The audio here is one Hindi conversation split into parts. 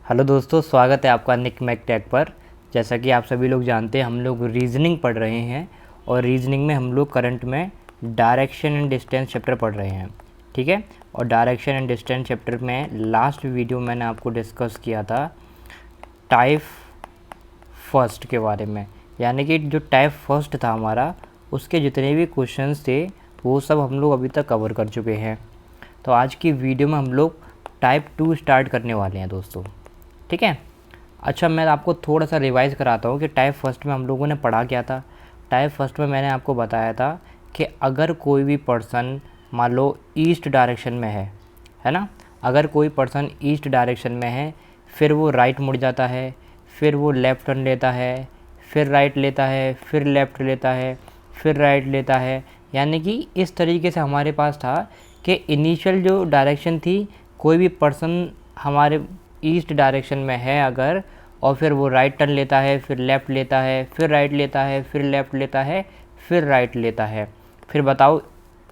हेलो दोस्तों, स्वागत है आपका निक मैक टेक पर। जैसा कि आप सभी लोग जानते हैं, हम लोग रीजनिंग पढ़ रहे हैं और रीजनिंग में हम लोग करंट में डायरेक्शन एंड डिस्टेंस चैप्टर पढ़ रहे हैं। ठीक है। और डायरेक्शन एंड डिस्टेंस चैप्टर में लास्ट वीडियो मैंने आपको डिस्कस किया था टाइप फर्स्ट के बारे में, यानी कि जो टाइप फर्स्ट था हमारा, उसके जितने भी क्वेश्चंस थे वो सब हम लोग अभी तक कवर कर चुके हैं। तो आज की वीडियो में हम लोग टाइप 2 स्टार्ट करने वाले हैं दोस्तों। ठीक है। अच्छा, मैं आपको थोड़ा सा रिवाइज़ कराता हूँ कि टाइप फर्स्ट में हम लोगों ने पढ़ा क्या था। टाइप फर्स्ट में मैंने आपको बताया था कि अगर कोई भी पर्सन मान लो ईस्ट डायरेक्शन में है ना, अगर कोई पर्सन ईस्ट डायरेक्शन में है, फिर वो राइट मुड़ जाता है, फिर वो लेफ़्ट टर्न लेता है, फिर राइट लेता है, फिर लेफ़्ट लेता है, फिर राइट लेता है। यानी कि इस तरीके से हमारे पास था कि इनिशियल जो डायरेक्शन थी, कोई भी पर्सन हमारे ईस्ट डायरेक्शन में है अगर, और फिर वो राइट टर्न लेता है, फिर लेफ़्ट लेता है, फिर राइट लेता है, फिर लेफ़्ट लेता है, फिर राइट लेता है, फिर बताओ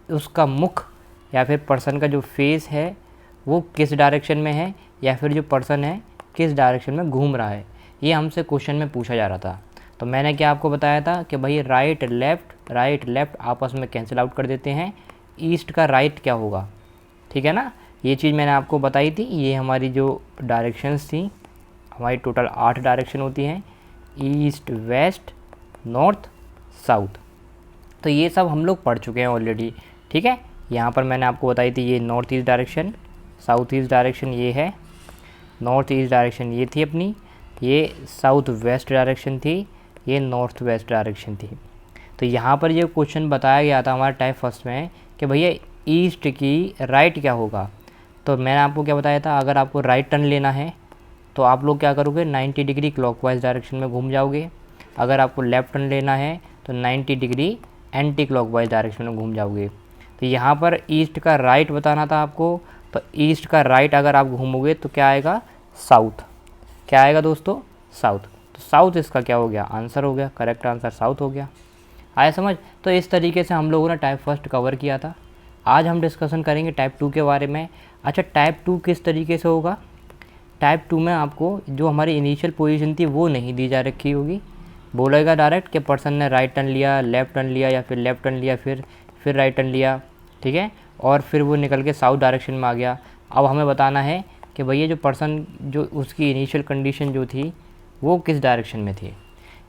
उसका मुख या फिर पर्सन का जो फेस है वो किस डायरेक्शन में है, या फिर जो पर्सन है किस डायरेक्शन में घूम रहा है। ये हमसे क्वेश्चन में पूछा जा रहा था। तो मैंने क्या आपको बताया था कि भाई राइट लेफ़्ट आपस में कैंसिल आउट कर देते हैं, ईस्ट का राइट क्या होगा। ठीक है ना, ये चीज़ मैंने आपको बताई थी। ये हमारी जो डायरेक्शंस थी, हमारी टोटल 8 डायरेक्शन होती हैं, ईस्ट, वेस्ट, नॉर्थ, साउथ। तो ये सब हम लोग पढ़ चुके हैं ऑलरेडी। ठीक है। यहाँ पर मैंने आपको बताई थी ये north east direction, south east direction ये है, नॉर्थ ईस्ट डायरेक्शन ये थी अपनी, ये साउथ वेस्ट डायरेक्शन थी, ये नॉर्थ वेस्ट डायरेक्शन थी। तो यहाँ पर ये क्वेश्चन बताया गया था हमारे टाइप फर्स्ट में कि भैया ईस्ट की राइट क्या होगा। तो मैंने आपको क्या बताया था, अगर आपको राइट टर्न लेना है तो आप लोग क्या करोगे, 90 डिग्री क्लॉकवाइज डायरेक्शन में घूम जाओगे। अगर आपको लेफ़्ट टर्न लेना है तो 90 डिग्री एंटी क्लॉकवाइज डायरेक्शन में घूम जाओगे। तो यहाँ पर ईस्ट का राइट बताना था आपको, तो ईस्ट का राइट अगर आप घूमोगे तो क्या आएगा, साउथ। क्या आएगा दोस्तों, साउथ। तो साउथ इसका क्या हो गया, आंसर हो गया, करेक्ट आंसर साउथ हो गया। आया समझ। तो इस तरीके से हम लोगों ने टाइप फर्स्ट कवर किया था। आज हम डिस्कशन करेंगे टाइप 2 के बारे में। अच्छा, टाइप 2 किस तरीके से होगा। टाइप 2 में आपको जो हमारी इनिशियल पोजीशन थी वो नहीं दी जा रखी होगी। बोलेगा डायरेक्ट कि पर्सन ने राइट टर्न लिया, लेफ़्ट टर्न लिया, या फिर लेफ़्ट टर्न लिया, फिर राइट टर्न लिया। ठीक है। और फिर वो निकल के साउथ डायरेक्शन में आ गया। अब हमें बताना है कि भैया जो पर्सन, जो उसकी इनिशियल कंडीशन जो थी वो किस डायरेक्शन में थी।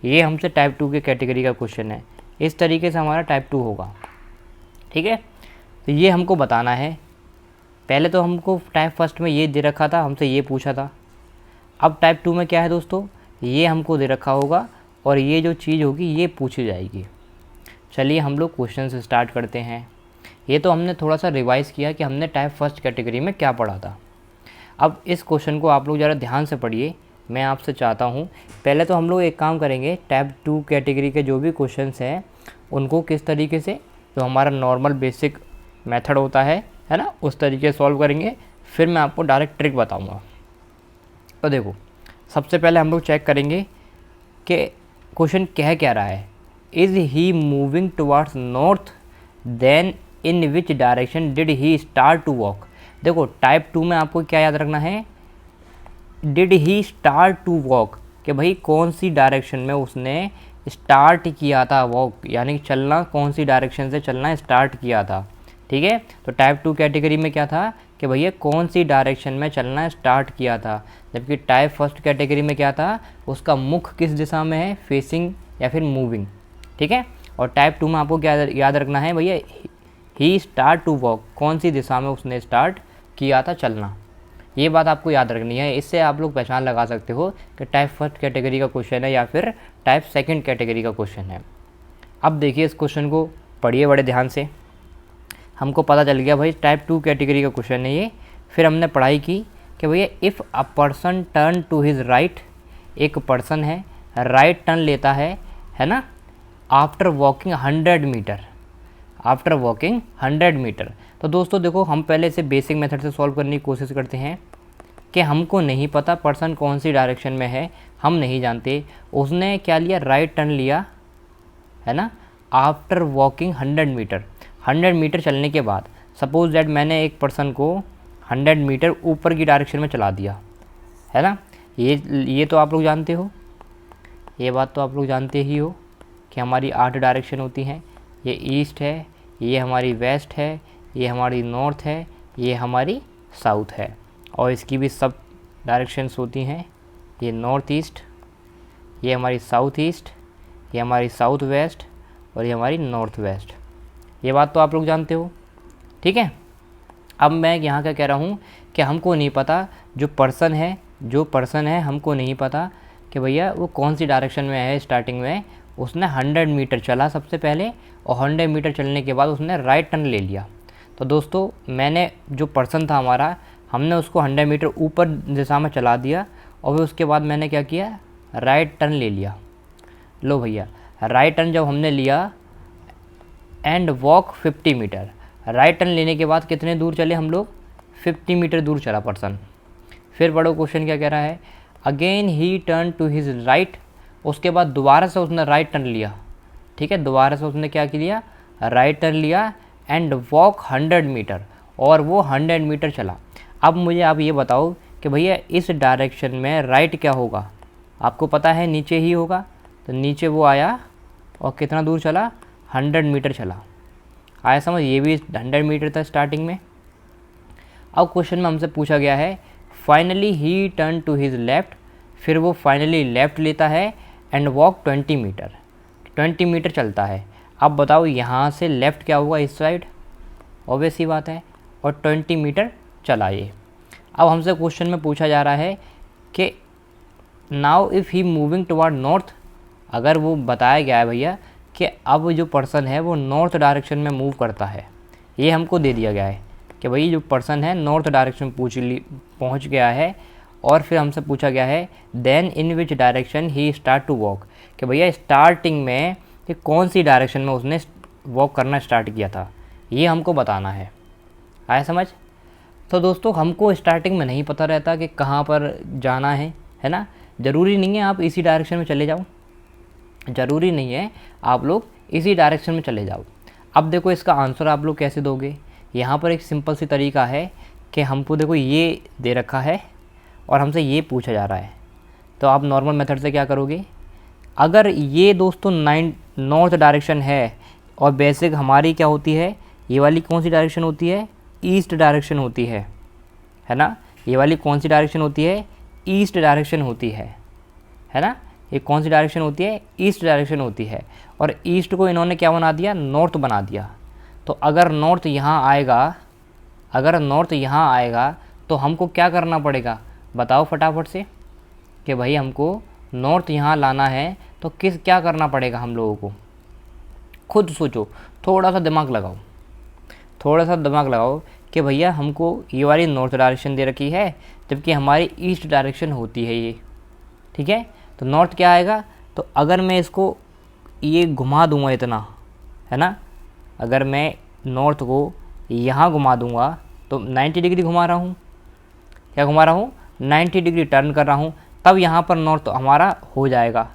ये हमसे टाइप 2 के कैटेगरी का क्वेश्चन है। इस तरीके से हमारा टाइप 2 होगा। ठीक है। तो ये हमको बताना है। पहले तो हमको टाइप फर्स्ट में ये दे रखा था, हमसे ये पूछा था। अब टाइप 2 में क्या है दोस्तों, ये हमको दे रखा होगा और ये जो चीज़ होगी ये पूछी जाएगी। चलिए हम लोग क्वेश्चन से स्टार्ट करते हैं। ये तो हमने थोड़ा सा रिवाइज़ किया कि हमने टाइप फर्स्ट कैटेगरी में क्या पढ़ा था। अब इस क्वेश्चन को आप लोग ज़रा ध्यान से पढ़िए। मैं आपसे चाहता हूँ, पहले तो हम लोग एक काम करेंगे, टाइप 2 कैटेगरी के जो भी क्वेश्चंस हैं उनको किस तरीके से, जो हमारा नॉर्मल बेसिक मेथड होता है ना, उस तरीके से सॉल्व करेंगे। फिर मैं आपको डायरेक्ट ट्रिक बताऊंगा। तो देखो, सबसे पहले हम लोग चेक करेंगे कि क्वेश्चन कह क्या रहा है। Is he moving towards north, then in which direction did he start to walk. देखो टाइप 2 में आपको क्या याद रखना है, did he start to walk, कि भाई कौन सी डायरेक्शन में उसने स्टार्ट किया था वॉक, यानी चलना कौन सी डायरेक्शन से चलना स्टार्ट किया था। ठीक है। तो टाइप 2 कैटेगरी में क्या था कि भैया कौन सी डायरेक्शन में चलना स्टार्ट किया था। जबकि टाइप फर्स्ट कैटेगरी में क्या था, उसका मुख किस दिशा में है, फेसिंग या फिर मूविंग। ठीक है। और टाइप 2 में आपको क्या याद रखना है भैया, ही स्टार्ट टू वॉक, कौन सी दिशा में उसने स्टार्ट किया था चलना। ये बात आपको याद रखनी है। इससे आप लोग पहचान लगा सकते हो कि टाइप फर्स्ट कैटेगरी का क्वेश्चन है या फिर टाइप सेकंड कैटेगरी का क्वेश्चन है। अब देखिए इस क्वेश्चन को पढ़िए बड़े ध्यान से। हमको पता चल गया भाई टाइप 2 कैटेगरी का क्वेश्चन है ये। फिर हमने पढ़ाई की कि भैया if a person turn to his right, एक पर्सन है राइट टर्न लेता है ना, after walking 100 metre, after walking 100 metre. तो दोस्तों देखो, हम पहले से बेसिक मेथड से सॉल्व करने की कोशिश करते हैं कि हमको नहीं पता पर्सन कौन सी डायरेक्शन में है, हम नहीं जानते। उसने क्या लिया, राइट टर्न लिया है ना, आफ्टर वॉकिंग 100 मीटर। 100 मीटर चलने के बाद सपोज दैट मैंने एक पर्सन को 100 मीटर ऊपर की डायरेक्शन में चला दिया है ना, ये तो आप लोग जानते हो, ये बात तो आप लोग जानते ही हो कि हमारी 8 डायरेक्शन होती हैं। ये ईस्ट है, ये हमारी वेस्ट है, ये हमारी नॉर्थ है, ये हमारी साउथ है, और इसकी भी सब डायरेक्शंस होती हैं। ये नॉर्थ ईस्ट, ये हमारी साउथ ईस्ट, ये हमारी साउथ वेस्ट, और ये हमारी नॉर्थ वेस्ट। ये बात तो आप लोग जानते हो, ठीक है। अब मैं यहाँ क्या कह रहा हूँ कि हमको नहीं पता, जो पर्सन है हमको नहीं पता कि भैया वो कौन सी डायरेक्शन में है। स्टार्टिंग में उसने 100 मीटर चला सबसे पहले, और 100 मीटर चलने के बाद उसने राइट टर्न ले लिया। तो दोस्तों मैंने जो पर्सन था हमारा, हमने उसको 100 मीटर ऊपर दिशा में चला दिया, और फिर उसके बाद मैंने क्या किया, राइट टर्न ले लिया। लो भैया, राइट टर्न जब हमने लिया and walk 50 metre, right turn लेने के बाद कितने दूर चले हम लोग, 50 मीटर दूर चला पर्सन। फिर पढ़ो क्वेश्चन क्या कह रहा है, again he turn to his right, उसके बाद दोबारा से उसने राइट टर्न लिया, ठीक है, दोबारा से उसने क्या किया, राइट टर्न लिया एंड वॉक 100 मीटर, और वो 100 मीटर चला। अब मुझे आप ये बताओ कि भैया इस डायरेक्शन में राइट क्या होगा, आपको पता है नीचे ही होगा। तो नीचे वो आया और कितना दूर चला, 100 मीटर चला। आया समझ, ये भी 100 मीटर था स्टार्टिंग में। अब क्वेश्चन में हमसे पूछा गया है finally he turn to his left, फिर वो फाइनली लेफ़्ट लेता है एंड वॉक 20 मीटर, 20 मीटर चलता है। अब बताओ यहाँ से लेफ़्ट क्या होगा, इस साइड, ऑब्वियस ही बात है, और 20 मीटर चला ये। अब हमसे क्वेश्चन में पूछा जा रहा है कि now if he moving toward north, अगर वो बताया गया है भैया कि अब जो पर्सन है वो नॉर्थ डायरेक्शन में मूव करता है, ये हमको दे दिया गया है कि भाई जो पर्सन है नॉर्थ डायरेक्शन पहुंच गया है। और फिर हमसे पूछा गया है then in which direction he start to walk, कि भैया स्टार्टिंग में कि कौन सी डायरेक्शन में उसने वॉक करना स्टार्ट किया था, ये हमको बताना है। आया समझ। तो दोस्तों हमको स्टार्टिंग में नहीं पता रहता कि कहाँ पर जाना है ना। ज़रूरी नहीं है आप इसी डायरेक्शन में चले जाओ, ज़रूरी नहीं है आप लोग इसी डायरेक्शन में चले जाओ। अब देखो इसका आंसर आप लोग कैसे दोगे, यहाँ पर एक सिंपल सी तरीका है कि हमको देखो ये दे रखा है और हमसे ये पूछा जा रहा है, तो आप नॉर्मल मेथड से क्या करोगे, अगर ये दोस्तों नॉर्थ डायरेक्शन है और बेसिक हमारी क्या होती है, ये वाली कौन सी डायरेक्शन होती है, ईस्ट डायरेक्शन होती है ना। ये वाली कौन सी डायरेक्शन होती है, ईस्ट डायरेक्शन होती है ना। ये कौन सी डायरेक्शन होती है, ईस्ट डायरेक्शन होती है, और ईस्ट को इन्होंने क्या बना दिया, नॉर्थ बना दिया। तो अगर नॉर्थ यहाँ आएगा, तो हमको क्या करना पड़ेगा, बताओ फटाफट से, कि भाई हमको नॉर्थ यहाँ लाना है तो क्या करना पड़ेगा हम लोगों को, खुद सोचो, थोड़ा सा दिमाग लगाओ कि भैया हमको ये वाली नॉर्थ डायरेक्शन दे रखी है जबकि हमारी ईस्ट डायरेक्शन होती है ये, ठीक है। तो नॉर्थ क्या आएगा, तो अगर मैं इसको ये घुमा दूंगा इतना, है ना, अगर मैं नॉर्थ को यहाँ घुमा दूंगा तो 90 डिग्री घुमा रहा हूँ, क्या घुमा रहा हूँ, 90 डिग्री टर्न कर रहा हूँ, तब यहाँ पर नॉर्थ हमारा हो जाएगा।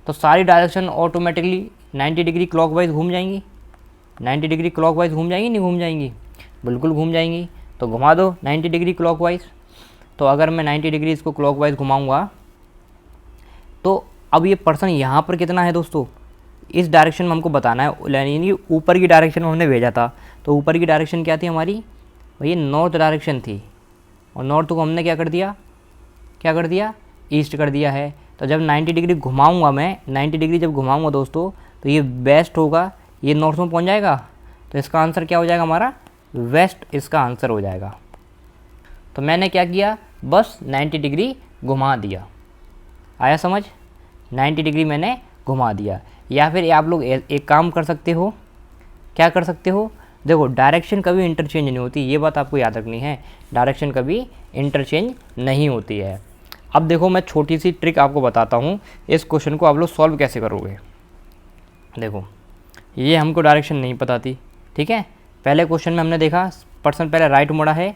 तो सारी डायरेक्शन ऑटोमेटिकली 90 डिग्री क्लॉकवाइज घूम जाएंगी, 90 डिग्री क्लॉकवाइज घूम जाएंगी, नहीं घूम जाएंगी, बिल्कुल घूम जाएंगी। तो घुमा दो 90 डिग्री क्लॉकवाइज। तो अगर मैं 90 डिग्री इसको क्लॉकवाइज घुमाऊँगा तो अब ये पर्सन यहाँ पर कितना है दोस्तों, इस डायरेक्शन में हमको बताना है, यानी ऊपर की डायरेक्शन में हमने भेजा था। तो ऊपर की डायरेक्शन क्या थी हमारी, भैया नॉर्थ डायरेक्शन थी, और नॉर्थ को हमने क्या कर दिया, ईस्ट कर दिया है। तो जब 90 डिग्री घुमाऊँगा मैं, 90 डिग्री जब घुमाऊँगा दोस्तों, तो ये वेस्ट होगा, ये नॉर्थ में पहुँच जाएगा। तो इसका आंसर क्या हो जाएगा हमारा, वेस्ट इसका आंसर हो जाएगा। तो मैंने क्या किया, बस 90 डिग्री घुमा दिया। आया समझ, 90 डिग्री मैंने घुमा दिया। या फिर आप लोग एक काम कर सकते हो, क्या कर सकते हो, देखो डायरेक्शन कभी इंटरचेंज नहीं होती, ये बात आपको याद रखनी है, डायरेक्शन कभी इंटरचेंज नहीं होती है। अब देखो मैं छोटी सी ट्रिक आपको बताता हूँ, इस क्वेश्चन को आप लोग सॉल्व कैसे करोगे। देखो ये हमको डायरेक्शन नहीं पता थी, ठीक है। पहले क्वेश्चन में हमने देखा पर्सन पहले राइट मुड़ा है,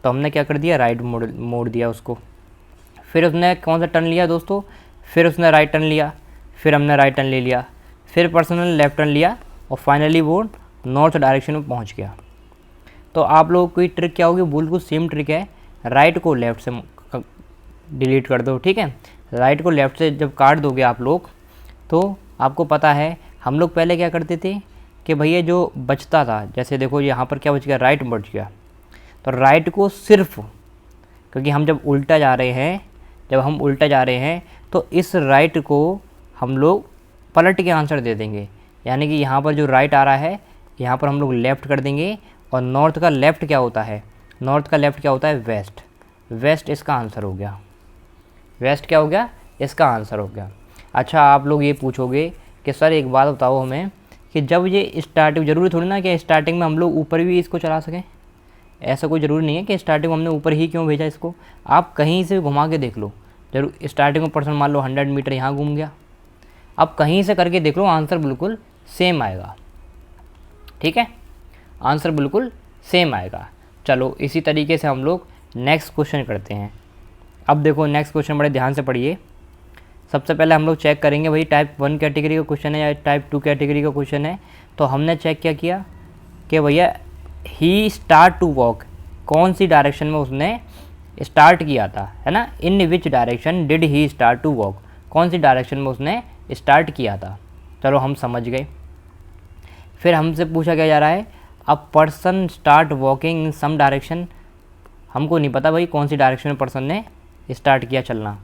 तो हमने क्या कर दिया, राइट मोड़ दिया उसको। फिर उसने कौन सा टर्न लिया दोस्तों, फिर उसने राइट टर्न लिया, फिर हमने राइट टर्न ले लिया, फिर पर्सन ने लेफ़्ट टर्न लिया, और फाइनली वो नॉर्थ डायरेक्शन में पहुंच गया। तो आप लोगों की ट्रिक क्या होगी, बिल्कुल सेम ट्रिक है, राइट को लेफ़्ट से डिलीट कर दो, ठीक है। राइट को लेफ़्ट से जब काट दोगे आप लोग, तो आपको पता है हम लोग पहले क्या करते थे कि भैया जो बचता था, जैसे देखो यहाँ पर क्या बच गया, राइट बच गया, तो राइट को सिर्फ, क्योंकि हम जब उल्टा जा रहे हैं, तो इस राइट को हम लोग पलट के आंसर दे देंगे। यानी कि यहाँ पर जो राइट आ रहा है, यहाँ पर हम लोग लेफ़्ट कर देंगे। और नॉर्थ का लेफ़्ट क्या होता है, वेस्ट। वेस्ट इसका आंसर हो गया, वेस्ट क्या हो गया, इसका आंसर हो गया। अच्छा, आप लोग ये पूछोगे कि सर एक बात बताओ हमें कि जब ये स्टार्टिंग, ज़रूरी थोड़ी ना कि स्टार्टिंग में हम लोग ऊपर भी इसको चला सकें, ऐसा कोई ज़रूरी नहीं है कि स्टार्टिंग में हमने ऊपर ही क्यों भेजा इसको। आप कहीं से घुमा के देख लो, जरूर स्टार्टिंग में पर्सन मान लो 100 मीटर यहाँ घूम गया, अब कहीं से करके देख लो, आंसर बिल्कुल सेम आएगा, ठीक है, आंसर बिल्कुल सेम आएगा। चलो इसी तरीके से हम लोग नेक्स्ट क्वेश्चन करते हैं। अब देखो नेक्स्ट क्वेश्चन बड़े ध्यान से पढ़िए। सबसे पहले हम लोग चेक करेंगे भाई टाइप 1 कैटेगरी का क्वेश्चन है या टाइप 2 कैटेगरी का क्वेश्चन है। तो हमने चेक क्या किया कि भैया ही स्टार्ट टू वॉक, कौन सी डायरेक्शन में उसने स्टार्ट किया था, है ना। In which direction did he start to walk, कौन सी डायरेक्शन में उसने स्टार्ट किया था। चलो हम समझ गए। फिर हमसे पूछा क्या जा रहा है, a person start walking in some direction, हमको नहीं पता भाई कौन सी डायरेक्शन में पर्सन ने स्टार्ट किया चलना।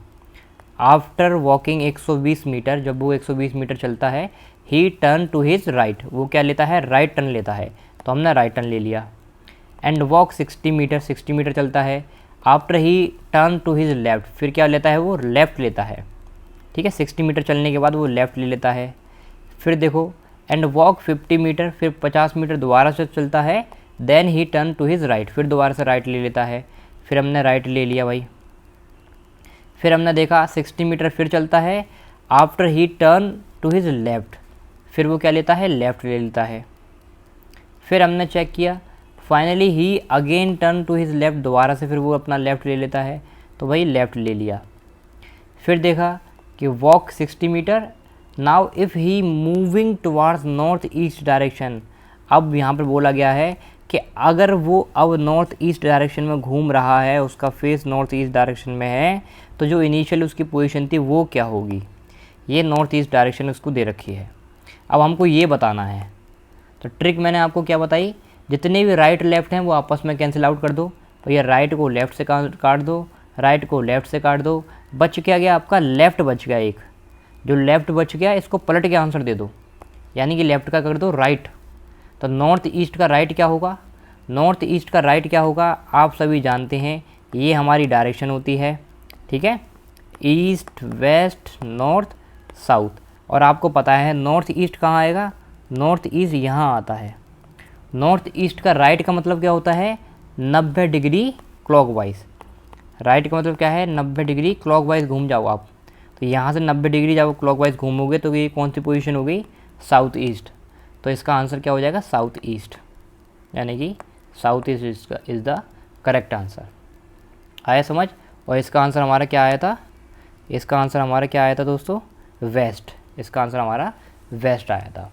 आफ्टर वॉकिंग 120 मीटर, जब वो 120 मीटर चलता है, he turn to his right, वो क्या लेता है, राइट टर्न लेता है, तो हमने राइट टर्न ले लिया। एंड वॉक 60 मीटर, 60 मीटर चलता है, after he turn to his left, फिर क्या लेता है, वो लेफ़्ट लेता है, ठीक है। 60 मीटर चलने के बाद वो लेफ़्ट ले लेता है। फिर देखो एंड वॉक 50 मीटर, फिर 50 मीटर दोबारा से चलता है, then he turn to his right, फिर दोबारा से राइट ले लेता है। फिर हमने राइट ले लिया भाई। फिर हमने देखा 60 मीटर फिर चलता है, after he turn to his left, फिर वो क्या लेता है, लेफ़्ट ले लेता है। फिर हमने चेक किया, finally he again turn to his left, दोबारा से फिर वो अपना लेफ़्ट ले लेता है, तो भाई लेफ़्ट ले लिया। फिर देखा कि walk 60 metre, now if he moving towards north east direction, अब यहाँ पर बोला गया है कि अगर वो अब नॉर्थ ईस्ट डायरेक्शन में घूम रहा है, उसका फेस नॉर्थ ईस्ट डायरेक्शन में है, तो जो इनिशियल उसकी पोजीशन थी वो क्या होगी। ये नॉर्थ ईस्ट डायरेक्शन उसको दे रखी है, अब हमको ये बताना है। तो ट्रिक मैंने आपको क्या बताई, जितने भी राइट लेफ़्ट हैं वो आपस में कैंसिल आउट कर दो। तो ये राइट को लेफ़्ट से काट दो, राइट को लेफ़्ट से काट दो, बच क्या गया आपका, लेफ़्ट बच गया एक। जो लेफ़्ट बच गया इसको पलट के आंसर दे दो, यानी कि लेफ़्ट का कर दो राइट। तो नॉर्थ ईस्ट का राइट क्या होगा, नॉर्थ ईस्ट का राइट क्या होगा, आप सभी जानते हैं, ये हमारी डायरेक्शन होती है, ठीक है, ईस्ट वेस्ट नॉर्थ साउथ। और आपको पता है नॉर्थ ईस्ट कहाँ आएगा, नॉर्थ ईस्ट यहाँ आता है। नॉर्थ ईस्ट का राइट का मतलब क्या होता है, 90 डिग्री क्लॉकवाइज। राइट का मतलब क्या है, 90 डिग्री क्लॉकवाइज घूम जाओ आप। तो यहाँ से 90 डिग्री जब क्लॉकवाइज घूमोगे तो ये कौन सी पोजीशन हो गई, साउथ ईस्ट। तो इसका आंसर क्या हो जाएगा, साउथ ईस्ट, यानी कि south east is the correct answer. आया समझ। और इसका आंसर हमारा क्या आया था, इसका आंसर हमारा क्या आया था दोस्तों, वेस्ट। इसका आंसर हमारा वेस्ट आया था,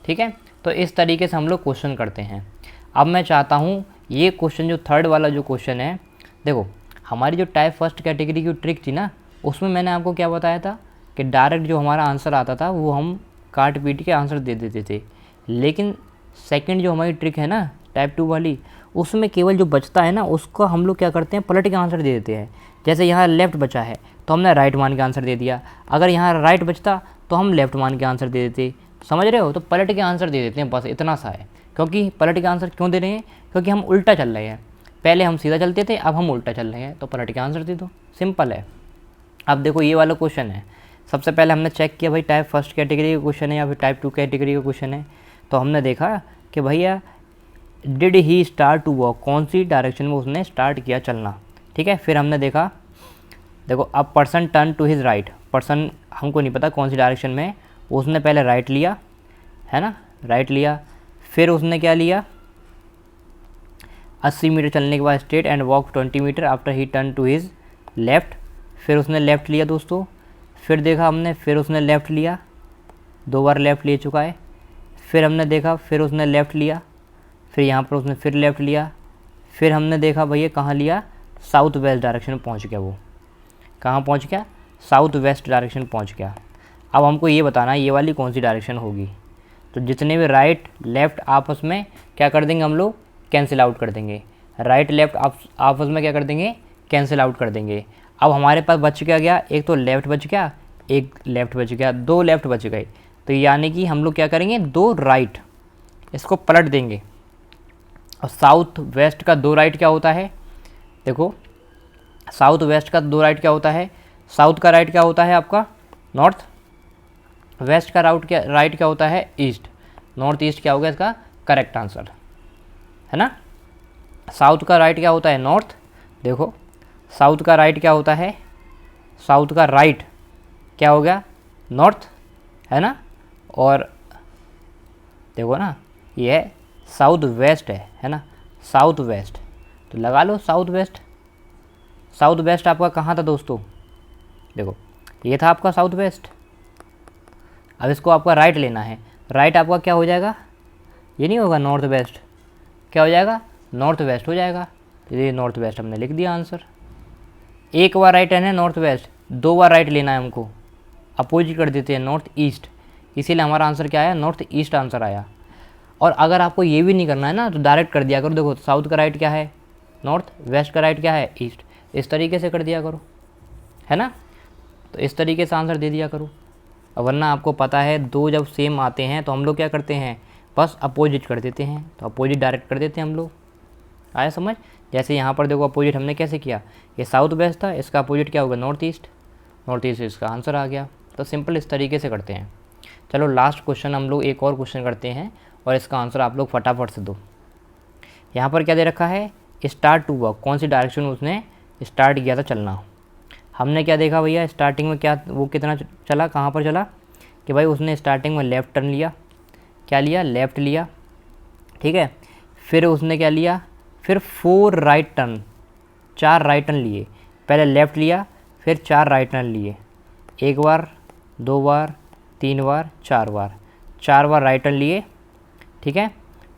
ठीक है। तो इस तरीके से हम लोग क्वेश्चन करते हैं। अब मैं चाहता हूँ ये क्वेश्चन जो थर्ड वाला जो क्वेश्चन है, देखो हमारी जो टाइप फर्स्ट कैटेगरी की ट्रिक थी ना, उसमें मैंने आपको क्या बताया था कि डायरेक्ट जो हमारा आंसर आता था वो हम काट पीट के आंसर दे देते थे। लेकिन सेकंड जो हमारी ट्रिक है ना टाइप 2 वाली, उसमें केवल जो बचता है ना उसको हम लोग क्या करते हैं, पलट के आंसर दे देते हैं। जैसे यहाँ लेफ़्ट बचा है तो हमने राइट मान के आंसर दे दिया, अगर यहाँ राइट बचता तो हम लेफ़्ट मान के आंसर दे देते, समझ रहे हो। तो पलट के आंसर दे देते हैं, बस इतना सा है। क्योंकि पलट के आंसर क्यों दे रहे हैं, क्योंकि हम उल्टा चल रहे हैं, पहले हम सीधा चलते थे अब हम उल्टा चल रहे हैं, तो पलट के आंसर दे दो, सिंपल है। अब देखो ये वाला क्वेश्चन है, सबसे पहले हमने चेक किया भाई टाइप फर्स्ट कैटेगरी का क्वेश्चन है या फिर टाइप 2 कैटेगरी का क्वेश्चन है। तो हमने देखा कि भैया did he start to walk, कौन सी डायरेक्शन में उसने स्टार्ट किया चलना, ठीक है। फिर हमने देखा, देखो अब person turn to his right, person हमको नहीं पता कौन सी डायरेक्शन में, उसने पहले राइट लिया, है ना, राइट लिया। फिर उसने क्या लिया, 80 मीटर चलने के बाद straight and walk 20 metre after he turn to his left, फिर उसने लेफ़्ट लिया दोस्तों। फिर देखा हमने, फिर उसने लेफ़्ट लिया, 2 बार लेफ़्ट ले चुका है। फिर हमने देखा, फिर उसने लेफ़्ट लिया, फिर यहाँ पर उसने फिर लेफ़्ट लिया। फिर हमने देखा भैया कहाँ लिया, साउथ वेस्ट डायरेक्शन में पहुँच गया वो। कहाँ पहुँच गया, साउथ वेस्ट डायरेक्शन पहुँच गया। अब हमको ये बताना है ये वाली कौन सी डायरेक्शन होगी। तो जितने भी राइट लेफ़्ट आपस में क्या कर देंगे हम लोग, कैंसिल आउट कर देंगे। राइट लेफ़्ट आपस में क्या कर देंगे, कैंसिल आउट कर देंगे। अब हमारे पास बच क्या गया, एक तो लेफ़्ट बच गया, एक लेफ़्ट बच गया, 2 लेफ़्ट बच गए। तो यानी कि हम लोग क्या करेंगे, 2 राइट, इसको पलट देंगे। और साउथ वेस्ट का 2 राइट क्या होता है, देखो साउथ वेस्ट का 2 राइट क्या होता है, साउथ का राइट क्या होता है आपका नॉर्थ, वेस्ट का राइट क्या होता है ईस्ट, नॉर्थ ईस्ट क्या होगा इसका करेक्ट आंसर, है ना। साउथ का राइट क्या होता है नॉर्थ, देखो साउथ का राइट क्या होता है, साउथ का राइट क्या हो गया नॉर्थ, है ना। और देखो ना ये साउथ वेस्ट है ना, साउथ वेस्ट, तो लगा लो साउथ वेस्ट। साउथ वेस्ट आपका कहाँ था दोस्तों, देखो ये था आपका साउथ वेस्ट। अब इसको आपका राइट लेना है, राइट आपका क्या हो जाएगा, ये नहीं होगा नॉर्थ वेस्ट, क्या हो जाएगा नॉर्थ वेस्ट हो जाएगा। तो ये नॉर्थ वेस्ट हमने लिख दिया आंसर। एक बार राइट है नॉर्थ वेस्ट, 2 बार राइट लेना है हमको, अपोजिट कर देते हैं नॉर्थ ईस्ट, इसीलिए हमारा आंसर क्या आया, नॉर्थ ईस्ट आंसर आया। और अगर आपको ये भी नहीं करना है ना तो डायरेक्ट कर दिया करो, देखो साउथ का राइट क्या है नॉर्थ, वेस्ट का राइट क्या है ईस्ट, इस तरीके से कर दिया करो, है ना। तो इस तरीके से आंसर दे दिया करो। और वरना आपको पता है 2 जब सेम आते हैं तो हम लोग क्या करते हैं, बस अपोजिट कर देते हैं, तो अपोजिट डायरेक्ट कर देते हैं हम लोग। आया समझ, जैसे यहाँ पर देखो अपोजिट हमने कैसे किया, ये साउथ वेस्ट था, इसका अपोजिट क्या होगा नॉर्थ ईस्ट, नॉर्थ ईस्ट इसका आंसर आ गया। तो सिंपल इस तरीके से करते हैं। चलो लास्ट क्वेश्चन हम लोग एक और क्वेश्चन करते हैं और इसका आंसर आप लोग फटाफट से दो। यहाँ पर क्या दे रखा है, स्टार्ट टू वर्क, कौन सी डायरेक्शन उसने स्टार्ट किया था चलना। हमने क्या देखा भैया स्टार्टिंग में, क्या वो कितना चला, कहाँ पर चला कि भाई उसने स्टार्टिंग में लेफ़्ट टर्न लिया, क्या लिया लेफ़्ट लिया, ठीक है। फिर उसने क्या लिया, फिर 4 राइट टर्न, 4 राइट टर्न लिए, पहले लेफ़्ट लिया फिर 4 राइट टर्न लिए, 1 बार 2 बार 3 बार 4 बार, 4 बार राइट टर्न लिए, ठीक है।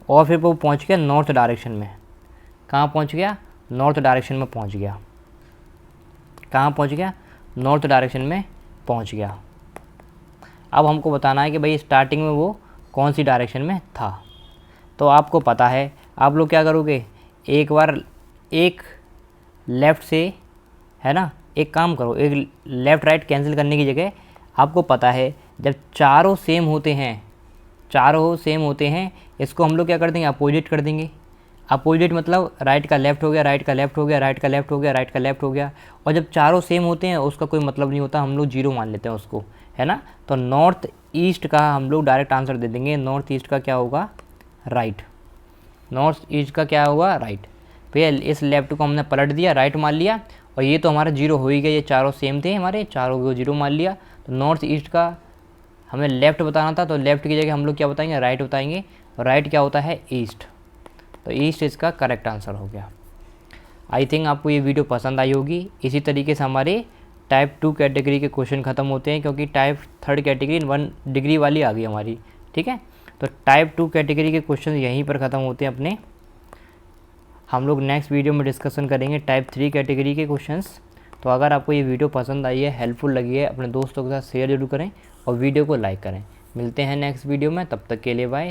और फिर वो पहुंच गया नॉर्थ डायरेक्शन में, कहाँ पहुंच गया नॉर्थ डायरेक्शन में पहुंच गया, कहाँ पहुंच गया नॉर्थ डायरेक्शन में पहुंच गया। अब हमको बताना है कि भाई स्टार्टिंग में वो कौन सी डायरेक्शन में था। तो आपको पता है, आप लोग क्या करोगे, एक बार एक लेफ़्ट से, है ना, एक काम करो, एक लेफ़्ट राइट कैंसिल करने की जगह आपको पता है जब चारों सेम होते हैं, चारों सेम होते हैं, इसको हम लोग क्या कर देंगे अपोजिट कर देंगे। अपोजिट मतलब राइट का लेफ़्ट हो गया, राइट का लेफ़्ट हो गया, राइट का लेफ़्ट हो गया, राइट का लेफ़्ट हो गया। और जब चारों सेम होते हैं उसका कोई मतलब नहीं होता, हम लोग 0 मान लेते हैं उसको, है ना। तो नॉर्थ ईस्ट का हम लोग डायरेक्ट आंसर दे देंगे, नॉर्थ ईस्ट का क्या होगा राइट, नॉर्थ ईस्ट का क्या होगा राइट। भैया इस लेफ़्ट को हमने पलट दिया, राइट मान लिया, और ये तो हमारा 0 हो ही गया, ये चारों सेम थे हमारे, चारों को 0 मान लिया। तो नॉर्थ ईस्ट का हमें लेफ़्ट बताना था, तो लेफ़्ट की जगह हम लोग क्या बताएंगे राइट बताएंगे, और राइट क्या होता है ईस्ट, तो ईस्ट इसका करेक्ट आंसर हो गया। आई थिंक आपको ये वीडियो पसंद आई होगी। इसी तरीके से हमारे टाइप 2 कैटेगरी के क्वेश्चन ख़त्म होते हैं, क्योंकि टाइप 3 कैटेगरी 1 डिग्री वाली आ गई हमारी, ठीक है। तो टाइप 2 कैटेगरी के क्वेश्चन यहीं पर ख़त्म होते हैं अपने। हम लोग नेक्स्ट वीडियो में डिस्कशन करेंगे टाइप 3 कैटेगरी के क्वेश्चंस। तो अगर आपको ये वीडियो पसंद आई है, हेल्पफुल लगी है, अपने दोस्तों के साथ शेयर जरूर करें और वीडियो को लाइक करें। मिलते हैं नेक्स्ट वीडियो में, तब तक के लिए बाय।